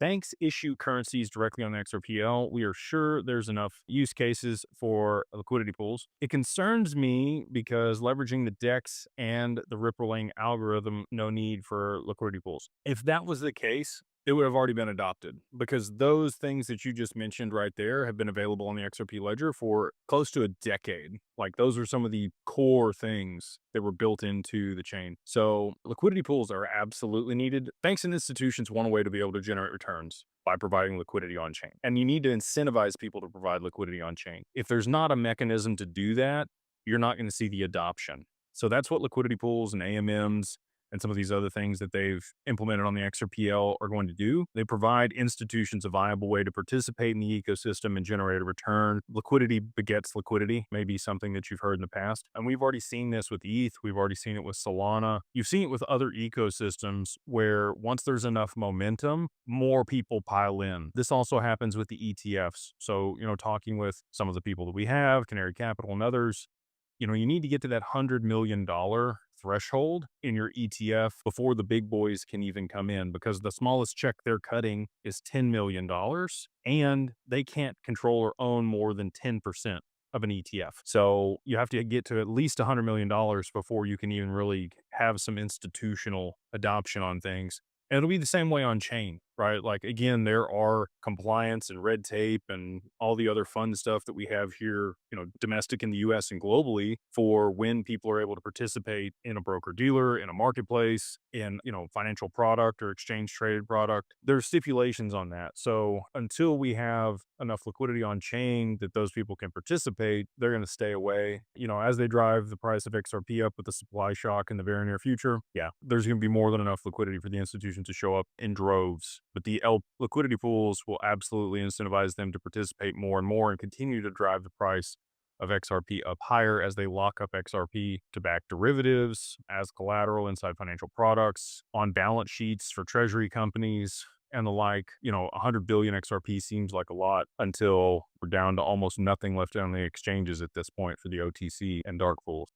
Banks issue currencies directly on the XRPL. We are sure there's enough use cases for liquidity pools. It concerns me because leveraging the DEX and the rippling algorithm, no need for liquidity pools. If that was the case, it would have already been adopted because those things that you just mentioned right there have been available on the XRP ledger for close to a decade. Like those are some of the core things that were built into the chain. So liquidity pools are absolutely needed. Banks and institutions want a way to be able to generate returns by providing liquidity on chain. And you need to incentivize people to provide liquidity on chain. If there's not a mechanism to do that, you're not going to see the adoption. So that's what liquidity pools and AMMs and some of these other things that they've implemented on the XRPL are going to do. They provide institutions a viable way to participate in the ecosystem and generate a return. Liquidity begets liquidity, maybe something that you've heard in the past. And we've already seen this with ETH. We've already seen it with Solana. You've seen it with other ecosystems where once there's enough momentum, more people pile in. This also happens with the ETFs. So, talking with some of the people that we have, Canary Capital and others, you need to get to that $100 million threshold in your ETF before the big boys can even come in because the smallest check they're cutting is $10 million and they can't control or own more than 10% of an ETF. So you have to get to at least $100 million before you can even really have some institutional adoption on things. And it'll be the same way on chain, right? Like, again, there are compliance and red tape and all the other fun stuff that we have here, domestic in the US and globally for when people are able to participate in a broker dealer, in a marketplace, in, financial product or exchange traded product. There's stipulations on that. So until we have enough liquidity on chain that those people can participate, they're going to stay away. As they drive the price of XRP up with the supply shock in the very near future, yeah, there's going to be more than enough liquidity for the institution to show up in droves. But the liquidity pools will absolutely incentivize them to participate more and more and continue to drive the price of XRP up higher as they lock up XRP to back derivatives as collateral inside financial products, on balance sheets for treasury companies, and the like. 100 billion XRP seems like a lot until we're down to almost nothing left on the exchanges at this point for the OTC and dark pools.